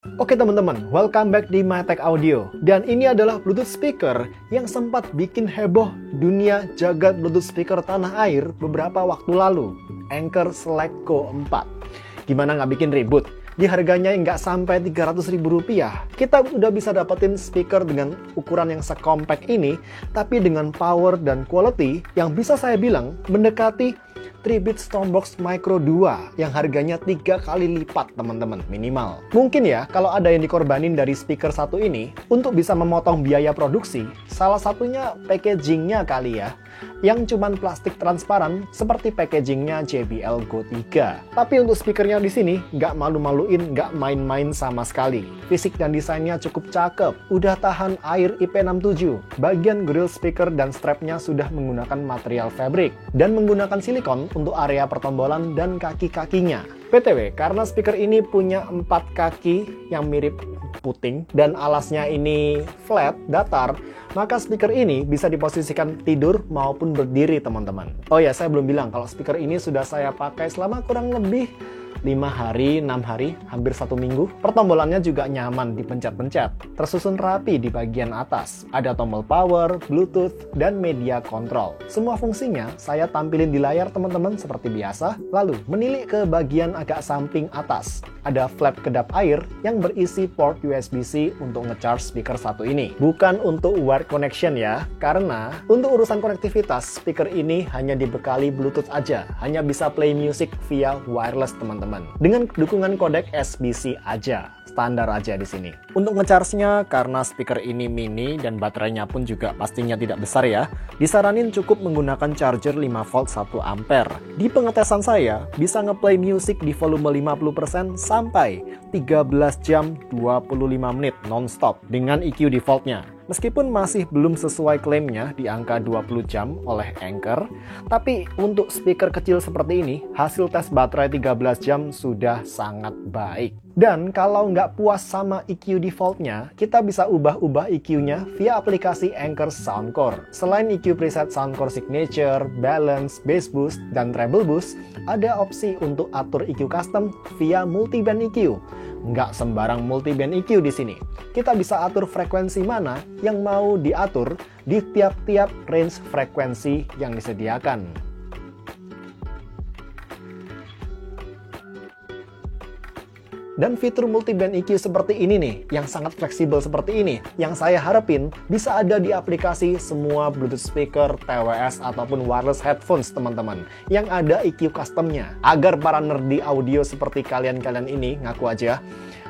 Oke teman-teman, welcome back di MyTech Audio. Dan ini adalah Bluetooth speaker yang sempat bikin heboh dunia jagat Bluetooth speaker tanah air beberapa waktu lalu. Anker Select Go 4. Gimana nggak bikin ribut? Di harganya yang nggak sampai Rp300.000, kita udah bisa dapetin speaker dengan ukuran yang sekompak ini, tapi dengan power dan quality yang bisa saya bilang mendekati 3-bit Stormbox Micro 2 yang harganya 3 kali lipat teman-teman minimal. Mungkin ya kalau ada yang dikorbanin dari speaker satu ini untuk bisa memotong biaya produksi, salah satunya packagingnya kali ya, yang cuman plastik transparan seperti packagingnya JBL Go 3. Tapi untuk speakernya di sini nggak malu-maluin, nggak main-main sama sekali. Fisik dan desainnya cukup cakep, udah tahan air IP67. Bagian grill speaker dan strapnya sudah menggunakan material fabric dan menggunakan silikon untuk area pertombolan dan kaki-kakinya. BTW, karena speaker ini punya 4 kaki yang mirip puting dan alasnya ini flat, datar, maka speaker ini bisa diposisikan tidur maupun berdiri teman-teman. Oh ya, saya belum bilang kalau speaker ini sudah saya pakai selama kurang lebih 5 hari, 6 hari, hampir 1 minggu. Pertombolannya juga nyaman dipencet-pencet, tersusun rapi di bagian atas. Ada tombol power, Bluetooth, dan media control. Semua fungsinya saya tampilin di layar teman-teman seperti biasa. Lalu, menilik ke bagian agak samping atas. Ada flap kedap air yang berisi port USB-C untuk nge-charge speaker satu ini. Bukan untuk wired connection ya, karena untuk urusan konektivitas, speaker ini hanya dibekali Bluetooth aja. Hanya bisa play music via wireless teman-teman. Dengan dukungan kodek SBC aja, standar aja di sini. Untuk ngecharge-nya, karena speaker ini mini dan baterainya pun juga pastinya tidak besar ya, disaranin cukup menggunakan charger 5 volt 1 ampere. Di pengetesan saya, bisa ngeplay music di volume 50% sampai 13 jam 25 menit non-stop dengan EQ defaultnya. Meskipun masih belum sesuai klaimnya di angka 20 jam oleh Anker, tapi untuk speaker kecil seperti ini, hasil tes baterai 13 jam sudah sangat baik. Dan kalau nggak puas sama EQ defaultnya, kita bisa ubah-ubah EQ-nya via aplikasi Anker Soundcore. Selain EQ preset Soundcore Signature, Balance, Bass Boost, dan Treble Boost, ada opsi untuk atur EQ custom via multiband EQ. Nggak sembarang multiband EQ di sini. Kita bisa atur frekuensi mana yang mau diatur di tiap-tiap range frekuensi yang disediakan. Dan fitur multiband EQ seperti ini nih, yang sangat fleksibel seperti ini, yang saya harapin bisa ada di aplikasi semua Bluetooth speaker, TWS, ataupun wireless headphones teman-teman, yang ada EQ customnya, agar para nerdy audio seperti kalian-kalian ini, ngaku aja,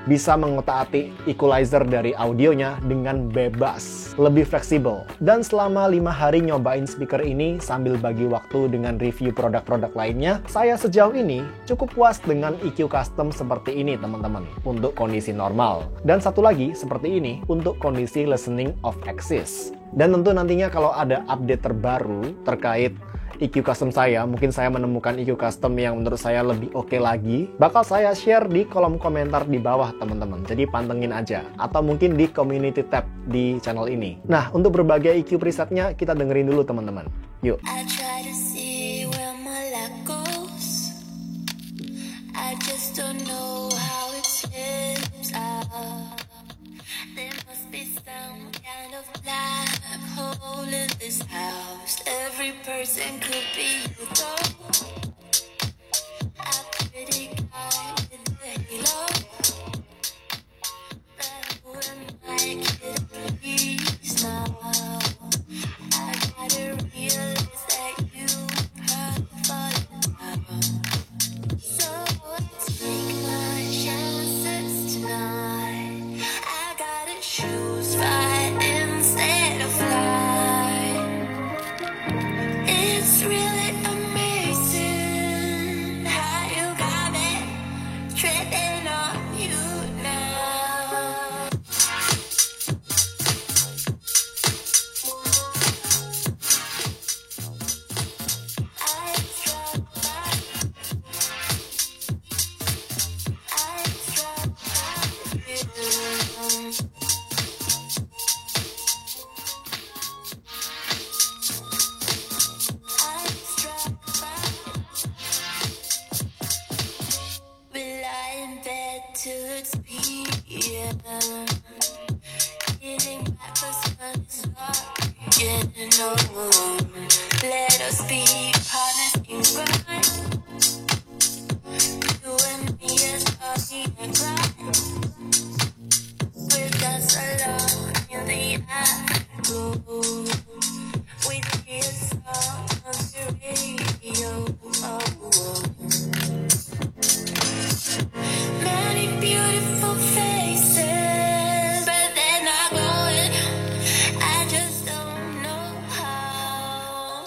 bisa mengotak-atik equalizer dari audionya dengan bebas, lebih fleksibel. Dan selama 5 hari nyobain speaker ini sambil bagi waktu dengan review produk-produk lainnya, saya sejauh ini cukup puas dengan EQ custom seperti ini teman-teman, untuk kondisi normal. Dan satu lagi seperti ini untuk kondisi listening of axis. Dan tentu nantinya kalau ada update terbaru terkait EQ custom saya, mungkin saya menemukan EQ custom yang menurut saya lebih oke lagi, bakal saya share di kolom komentar di bawah teman-teman, jadi pantengin aja, atau mungkin di community tab di channel ini. Nah, untuk berbagai EQ presetnya kita dengerin dulu teman-teman, yuk. In this house, every person could be you, though. A pretty guy with a halo. That when I get please now, I gotta realize that you have fallen down. So take my chances tonight. I gotta choose fight instead of flight. It's really Yeah. Getting back the sun is dark. No. Let us be partners in crime. You and me as party and crime. With us alone in the afterglow. We hear song on the radio. Many beautiful faces, but they're not glowing. I just don't know how.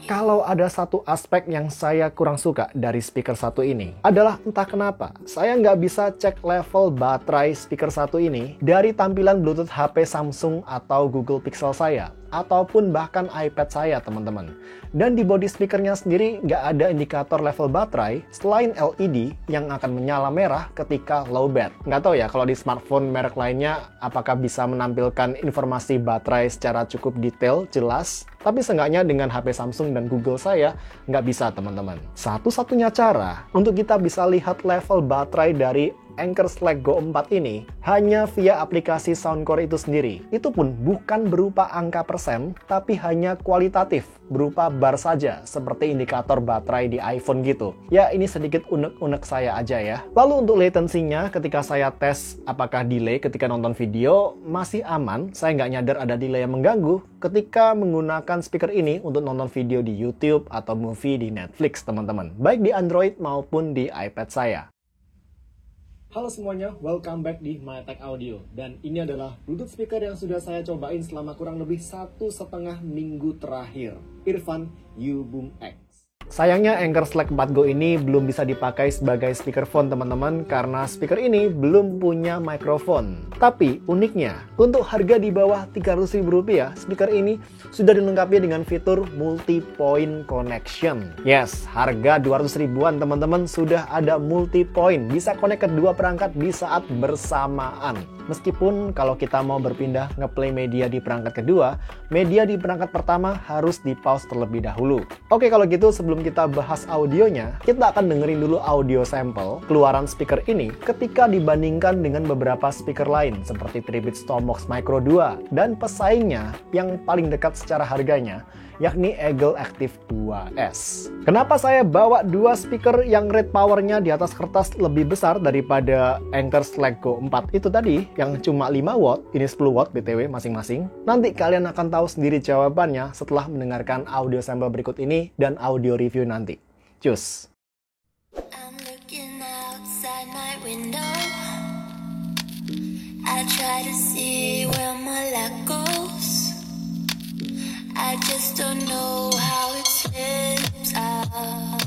Kalau ada satu aspek yang saya kurang suka dari speaker satu ini adalah entah kenapa saya nggak bisa cek level baterai speaker satu ini dari tampilan Bluetooth HP Samsung atau Google Pixel saya ataupun bahkan iPad saya, teman-teman. Dan di body speakernya sendiri nggak ada indikator level baterai selain LED yang akan menyala merah ketika low bat. Nggak tahu ya kalau di smartphone merek lainnya apakah bisa menampilkan informasi baterai secara cukup detail, jelas. Tapi seenggaknya dengan HP Samsung dan Google saya nggak bisa, teman-teman. Satu-satunya cara untuk kita bisa lihat level baterai dari Anker Select Go 4 ini hanya via aplikasi Soundcore itu sendiri. Itu pun bukan berupa angka persen, tapi hanya kualitatif, berupa bar saja, seperti indikator baterai di iPhone gitu. Ya, ini sedikit unek-unek saya aja ya. Lalu untuk latency-nya, ketika saya tes apakah delay ketika nonton video, masih aman. Saya nggak nyadar ada delay yang mengganggu ketika menggunakan speaker ini untuk nonton video di YouTube atau movie di Netflix, teman-teman. Baik di Android maupun di iPad saya. Halo semuanya, welcome back di MyTech Audio. Dan ini adalah Bluetooth speaker yang sudah saya cobain selama kurang lebih 1,5 minggu terakhir. Irfan U-Boom X. Sayangnya Anker Select 4 Go ini belum bisa dipakai sebagai speakerphone, teman-teman, karena speaker ini belum punya mikrofon. Tapi uniknya, untuk harga di bawah Rp300.000, speaker ini sudah dilengkapi dengan fitur multi-point connection. Yes, harga 200 ribuan, teman-teman, sudah ada multi-point. Bisa connect kedua perangkat di saat bersamaan. Meskipun kalau kita mau berpindah ngeplay media di perangkat kedua, media di perangkat pertama harus di-pause terlebih dahulu. Oke, kalau gitu sebelum kita bahas audionya, kita akan dengerin dulu audio sampel keluaran speaker ini ketika dibandingkan dengan beberapa speaker lain seperti Tribit Stormbox Micro 2 dan pesaingnya yang paling dekat secara harganya, yakni Eagle Active 2S. Kenapa saya bawa dua speaker yang rate powernya di atas kertas lebih besar daripada Anker Select Go 4 itu tadi, yang cuma 5 watt, ini 10 watt BTW masing-masing? Nanti kalian akan tahu sendiri jawabannya setelah mendengarkan audio sampel berikut ini dan audio review nanti. Cus! I'm looking outside my window. I try to see where my life goes. I just don't know how it slips out.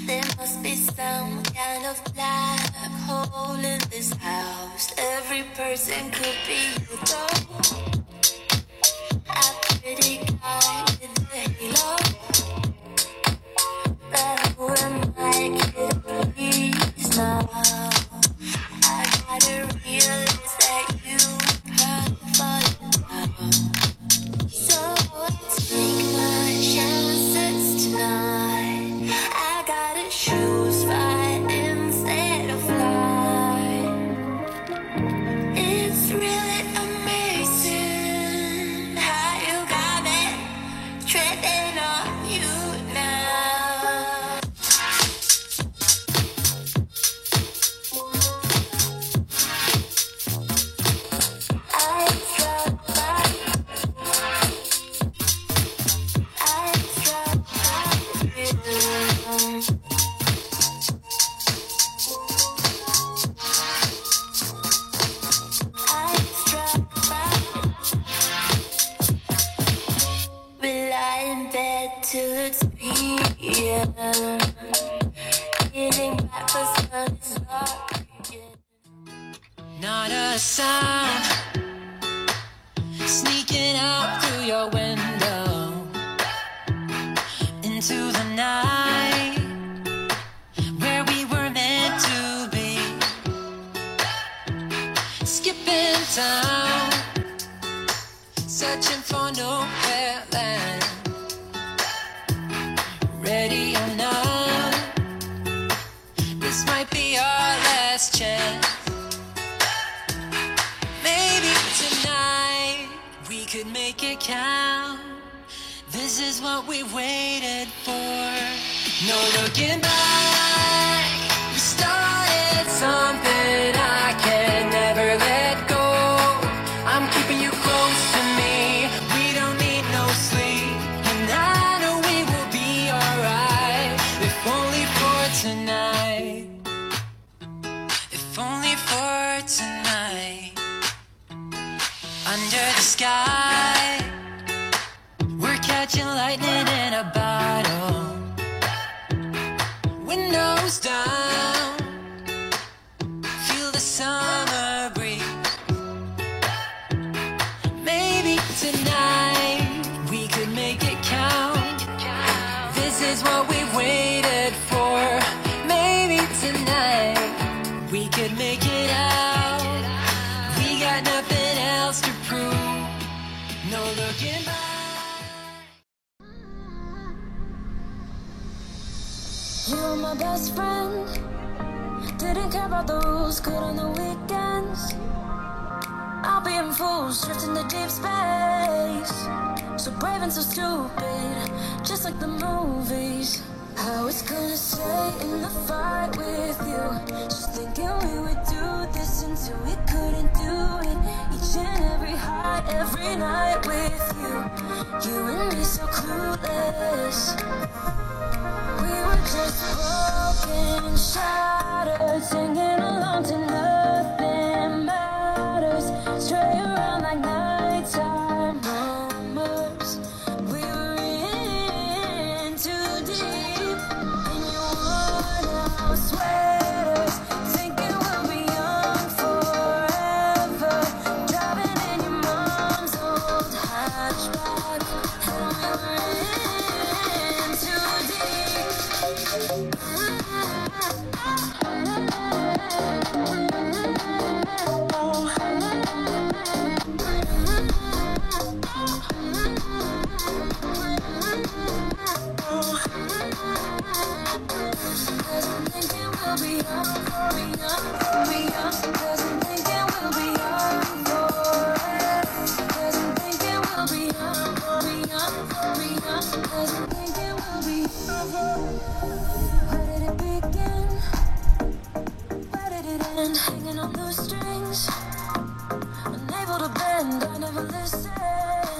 There must be some kind of black hole in this house. Every person could be you though. A pretty guy with a halo. But who am I kidding, please now? I gotta realize that you have fallen down. So take my chances tonight. I gotta choose fight instead of flight. It's really amazing how you got me treading on you now. I struck by till it's PM. Getting back the sun is dark again. Not a sound sneaking out through your window into the night where we were meant to be. Skipping town, searching for nowhere land. Ready or not, this might be our last chance. count. This is what we waited for. No looking back. We started something I can never let go. I'm keeping you close to me. We don't need no sleep. And I know we will be alright. If only for tonight. If only for tonight. Under the sky, we're catching lightning in a bottle. Windows down, feel the summer breeze. Maybe tonight we could make it count. This is what we waited for. Maybe tonight we could make it out. We got nothing else to prove. No looking back. You were my best friend. Didn't care about the rules, good on the weekends. I'll be in fools, drifting to deep space. So brave and so stupid, just like the movies. I was gonna stay in the fight with you, just thinking we would do this until we couldn't do it. Each and every high, every night with you. You and me so clueless. We were just broken, shattered, singing along to nothing matters. Stray around like nighttime rumors. We were in too deep in your worn-out sweaters, thinking we'll be young forever. Driving in your mom's old hatchback, and we were in too deep.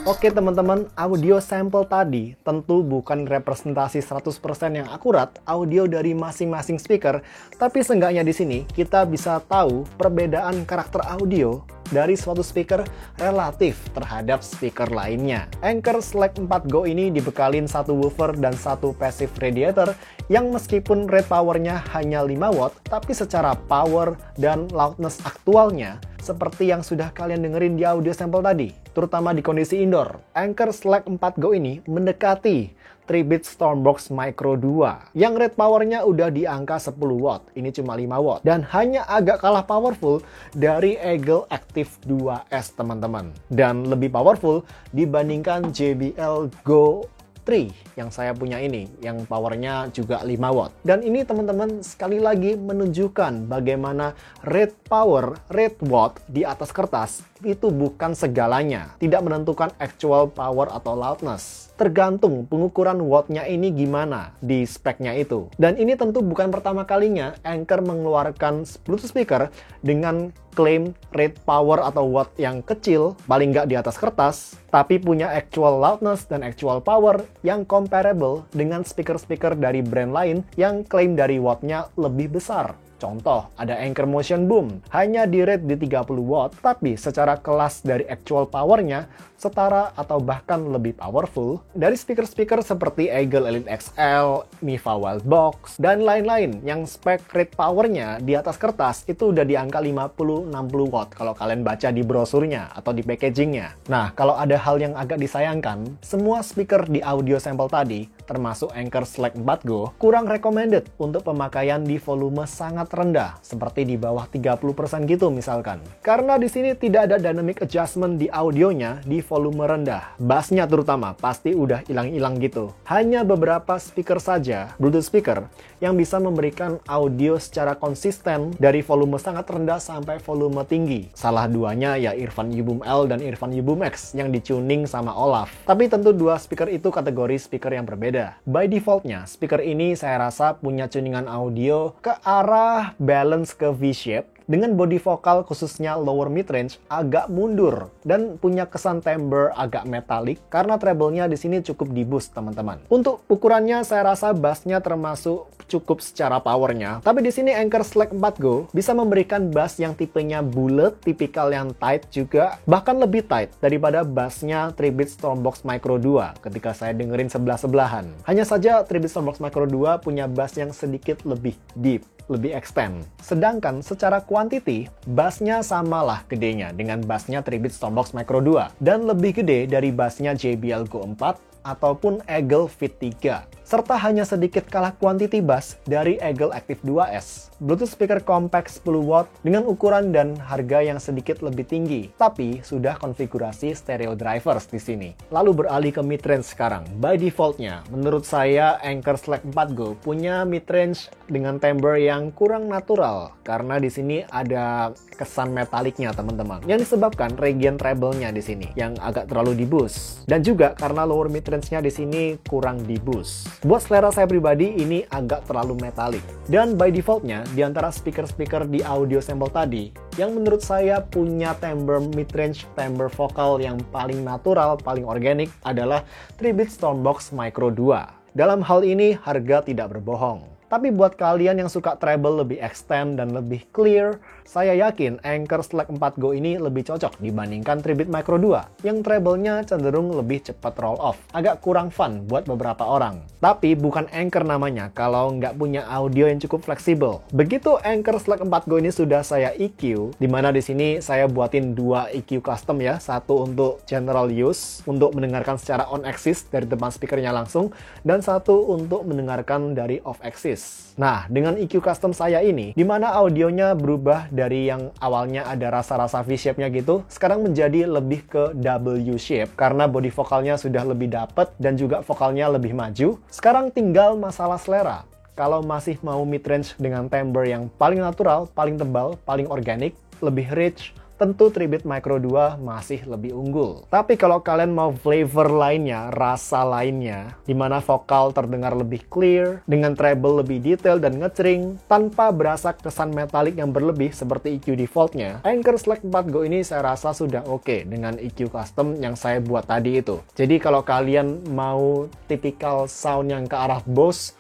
Oke teman-teman, audio sampel tadi tentu bukan representasi 100% yang akurat audio dari masing-masing speaker, tapi seenggaknya di sini kita bisa tahu perbedaan karakter audio dari suatu speaker relatif terhadap speaker lainnya. Anker Select 4 Go ini dibekalin satu woofer dan satu passive radiator yang meskipun rate powernya hanya 5 watt, tapi secara power dan loudness aktualnya seperti yang sudah kalian dengerin di audio sampel tadi, terutama di kondisi indoor. Anker Select 4 Go ini mendekati 3-bit Stormbox Micro 2 yang rate powernya udah di angka 10 watt, ini cuma 5 watt, dan hanya agak kalah powerful dari Eagle Active 2S teman-teman, dan lebih powerful dibandingkan JBL Go 3 yang saya punya ini, yang powernya juga 5 watt. Dan ini teman-teman sekali lagi menunjukkan bagaimana rate power, rate watt di atas kertas itu bukan segalanya, tidak menentukan actual power atau loudness. Tergantung pengukuran wattnya ini gimana di speknya itu. Dan ini tentu bukan pertama kalinya Anker mengeluarkan Bluetooth speaker dengan klaim rate power atau watt yang kecil, paling nggak di atas kertas, tapi punya actual loudness dan actual power yang comparable dengan speaker-speaker dari brand lain yang klaim dari wattnya lebih besar. Contoh, ada Anker Motion Boom, hanya di rate di 30 watt, tapi secara kelas dari actual powernya setara atau bahkan lebih powerful dari speaker-speaker seperti Eagle Elite XL, Miva Wildbox, dan lain-lain yang spek rate powernya di atas kertas itu udah di angka 50-60 watt kalau kalian baca di brosurnya atau di packagingnya. Nah, kalau ada hal yang agak disayangkan, semua speaker di audio sampel tadi, termasuk Anker Select 4 Go, kurang recommended untuk pemakaian di volume sangat sangat rendah, seperti di bawah 30% gitu misalkan. Karena di sini tidak ada dynamic adjustment di audionya di volume rendah. Bassnya terutama pasti udah hilang-hilang gitu. Hanya beberapa speaker saja, Bluetooth speaker, yang bisa memberikan audio secara konsisten dari volume sangat rendah sampai volume tinggi. Salah duanya ya Earphone U-Boom L dan Earphone U-Boom X yang dituning sama Olaf. Tapi tentu dua speaker itu kategori speaker yang berbeda. By defaultnya, speaker ini saya rasa punya tuningan audio ke arah balance ke V-shape, dengan body vokal khususnya lower mid-range agak mundur dan punya kesan timbre agak metalik karena treble-nya di sini cukup di-boost teman-teman. Untuk ukurannya saya rasa bass-nya termasuk cukup secara powernya, tapi di sini Anker Select 4 Go bisa memberikan bass yang tipenya bulat, tipikal yang tight juga, bahkan lebih tight daripada bass-nya 3-bit Stormbox Micro 2 ketika saya dengerin sebelah-sebelahan. Hanya saja 3-bit Stormbox Micro 2 punya bass yang sedikit lebih deep, lebih extend. Sedangkan secara quantity, bassnya samalah gedenya dengan bassnya 3-bit Stormbox Micro 2 dan lebih gede dari bassnya JBL Go 4 ataupun Eagle Fit 3. Serta hanya sedikit kalah quantity bass dari Eagle Active 2S. Bluetooth speaker compact 10 watt dengan ukuran dan harga yang sedikit lebih tinggi, tapi sudah konfigurasi stereo drivers di sini. Lalu beralih ke mid-range sekarang. By defaultnya, menurut saya Anker Select 4 Go punya mid-range dengan timbre yang kurang natural karena di sini ada kesan metaliknya teman-teman, yang disebabkan region treble-nya di sini yang agak terlalu di-boost, dan juga karena lower mid-range-nya di sini kurang di-boost. Buat selera saya pribadi, ini agak terlalu metalik. Dan by defaultnya, di antara speaker-speaker di audio sample tadi, yang menurut saya punya timbre mid-range, timbre vokal yang paling natural, paling organik adalah 3-bit Stormbox Micro 2. Dalam hal ini, harga tidak berbohong. Tapi buat kalian yang suka treble lebih extend dan lebih clear, saya yakin Anker Select 4 Go ini lebih cocok dibandingkan 3-bit Micro 2, yang treble-nya cenderung lebih cepat roll off, agak kurang fun buat beberapa orang. Tapi bukan Anker namanya kalau nggak punya audio yang cukup fleksibel. Begitu Anker Select 4 Go ini sudah saya EQ, dimana di sini saya buatin 2 EQ custom ya, satu untuk general use, untuk mendengarkan secara on-axis dari depan speakernya langsung, dan satu untuk mendengarkan dari off-axis. Nah, dengan EQ custom saya ini, dimana audionya berubah dari yang awalnya ada rasa-rasa V-shape-nya gitu, sekarang menjadi lebih ke W-shape, karena body vokalnya sudah lebih dapet dan juga vokalnya lebih maju. Sekarang tinggal masalah selera. Kalau masih mau mid-range dengan timbre yang paling natural, paling tebal, paling organik, lebih rich, tentu 3-bit Micro 2 masih lebih unggul. Tapi kalau kalian mau flavor lainnya, rasa lainnya, di mana vokal terdengar lebih clear, dengan treble lebih detail dan ngecering, tanpa berasa kesan metalik yang berlebih seperti EQ defaultnya, Anker Select 4 Go ini saya rasa sudah oke dengan EQ custom yang saya buat tadi itu. Jadi kalau kalian mau tipikal sound yang ke arah Bose,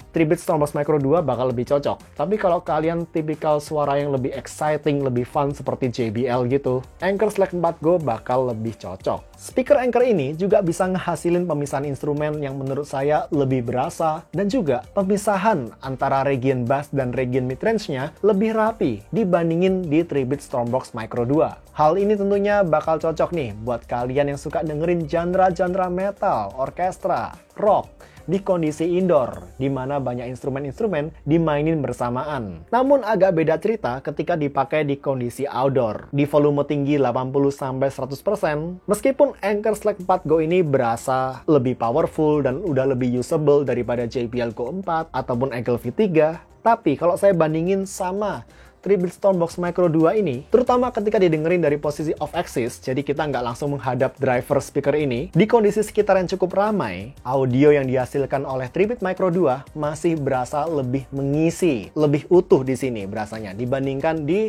3-bit Stormbox Micro 2 bakal lebih cocok. Tapi kalau kalian tipikal suara yang lebih exciting, lebih fun seperti JBL gitu, Anker Select 4 Go bakal lebih cocok. Speaker Anker ini juga bisa ngehasilin pemisahan instrumen yang menurut saya lebih berasa, dan juga pemisahan antara region bass dan region mid-range-nya lebih rapi dibandingin di 3-bit Stormbox Micro 2. Hal ini tentunya bakal cocok nih buat kalian yang suka dengerin genre-genre metal, orkestra, rock, di kondisi indoor, di mana banyak instrumen-instrumen dimainin bersamaan. Namun agak beda cerita ketika dipakai di kondisi outdoor, di volume tinggi 80-100%. Meskipun Anker Select 4 Go ini berasa lebih powerful dan udah lebih usable daripada JBL Go 4 ataupun Eagle V3, tapi kalau saya bandingin sama 3-bit Stormbox Micro 2 ini, terutama ketika didengerin dari posisi off-axis, jadi kita nggak langsung menghadap driver speaker ini, di kondisi sekitar yang cukup ramai, audio yang dihasilkan oleh 3-bit Micro 2 masih berasa lebih mengisi, lebih utuh di sini berasanya, dibandingkan di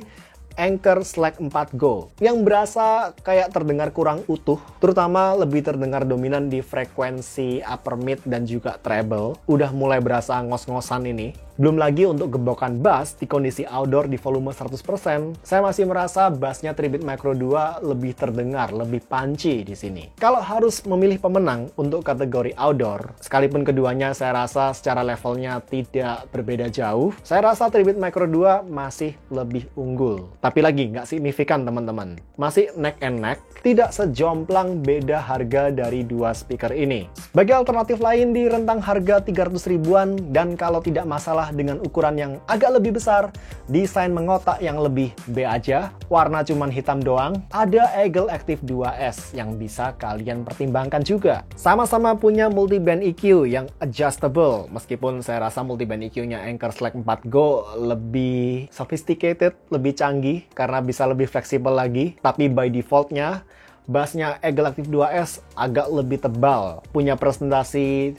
Anker Select 4 Go, yang berasa kayak terdengar kurang utuh, terutama lebih terdengar dominan di frekuensi upper mid dan juga treble, udah mulai berasa ngos-ngosan ini. Belum lagi untuk gebokan bass di kondisi outdoor di volume 100%, saya masih merasa bassnya 3-bit Micro 2 lebih terdengar, lebih punchy di sini. Kalau harus memilih pemenang untuk kategori outdoor, sekalipun keduanya saya rasa secara levelnya tidak berbeda jauh, saya rasa 3-bit Micro 2 masih lebih unggul. Tapi lagi nggak signifikan teman-teman, masih neck and neck, tidak sejomplang beda harga dari dua speaker ini. Bagi alternatif lain di rentang harga 300 ribuan, dan kalau tidak masalah ditambah dengan ukuran yang agak lebih besar, desain mengotak yang lebih B aja, warna cuman hitam doang, ada Eagle Active 2S yang bisa kalian pertimbangkan juga. Sama-sama punya multi-band EQ yang adjustable, meskipun saya rasa multi-band EQ-nya Anker Select 4 Go lebih sophisticated, lebih canggih, karena bisa lebih fleksibel lagi, tapi by default-nya, bassnya Eagle Active 2S agak lebih tebal, punya presentasi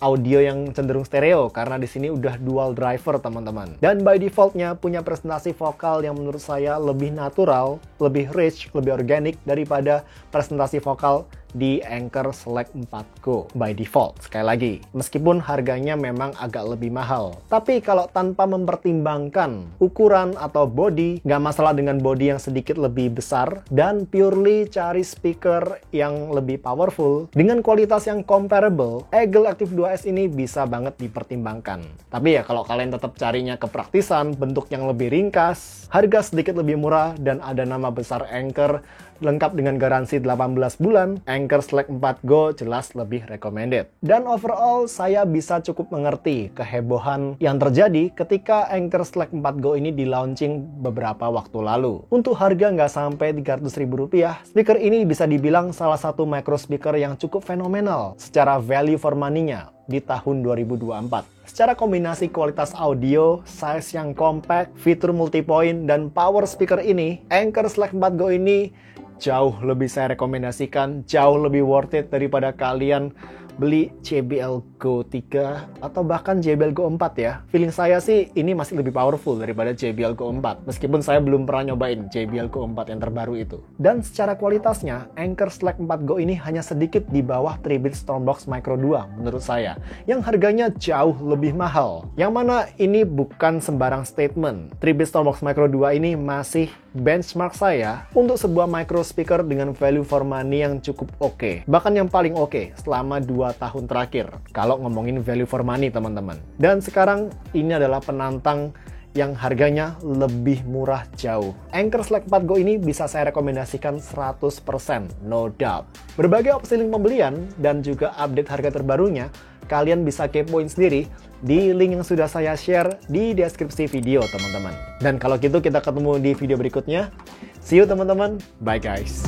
audio yang cenderung stereo karena di sini udah dual driver teman-teman. Dan by defaultnya punya presentasi vokal yang menurut saya lebih natural, lebih rich, lebih organik daripada presentasi vokal di Anker Select 4 Go by default. Sekali lagi, meskipun harganya memang agak lebih mahal, tapi kalau tanpa mempertimbangkan ukuran atau body, nggak masalah dengan body yang sedikit lebih besar, dan purely cari speaker yang lebih powerful dengan kualitas yang comparable, Eagle Active 2S ini bisa banget dipertimbangkan. Tapi ya kalau kalian tetap carinya kepraktisan, bentuk yang lebih ringkas, harga sedikit lebih murah, dan ada nama besar Anker, lengkap dengan garansi 18 bulan, Anker Select 4 Go jelas lebih recommended. Dan overall, saya bisa cukup mengerti kehebohan yang terjadi ketika Anker Select 4 Go ini di-launching beberapa waktu lalu. Untuk harga nggak sampai Rp300.000, speaker ini bisa dibilang salah satu micro speaker yang cukup fenomenal secara value for money-nya di tahun 2024. Secara kombinasi kualitas audio, size yang compact, fitur multipoint, dan power speaker ini, Anker Select 4 Go ini jauh lebih saya rekomendasikan, jauh lebih worth it daripada kalian beli JBL Go 3 atau bahkan JBL Go 4 ya. Feeling saya sih ini masih lebih powerful daripada JBL Go 4, meskipun saya belum pernah nyobain JBL Go 4 yang terbaru itu. Dan secara kualitasnya, Anker Select 4 Go ini hanya sedikit di bawah 3-bit Stormbox Micro 2 menurut saya, yang harganya jauh lebih mahal. Yang mana ini bukan sembarang statement. 3-bit Stormbox Micro 2 ini masih benchmark saya untuk sebuah micro speaker dengan value for money yang cukup oke. Bahkan yang paling oke selama 2 tahun terakhir kalau ngomongin value for money teman-teman. Dan sekarang ini adalah penantang yang harganya lebih murah jauh. Anker Select 4 Go ini bisa saya rekomendasikan 100%, no doubt. Berbagai opsi link pembelian dan juga update harga terbarunya kalian bisa kepoin sendiri di link yang sudah saya share di deskripsi video teman-teman. Dan kalau gitu kita ketemu di video berikutnya. See you teman-teman, bye guys.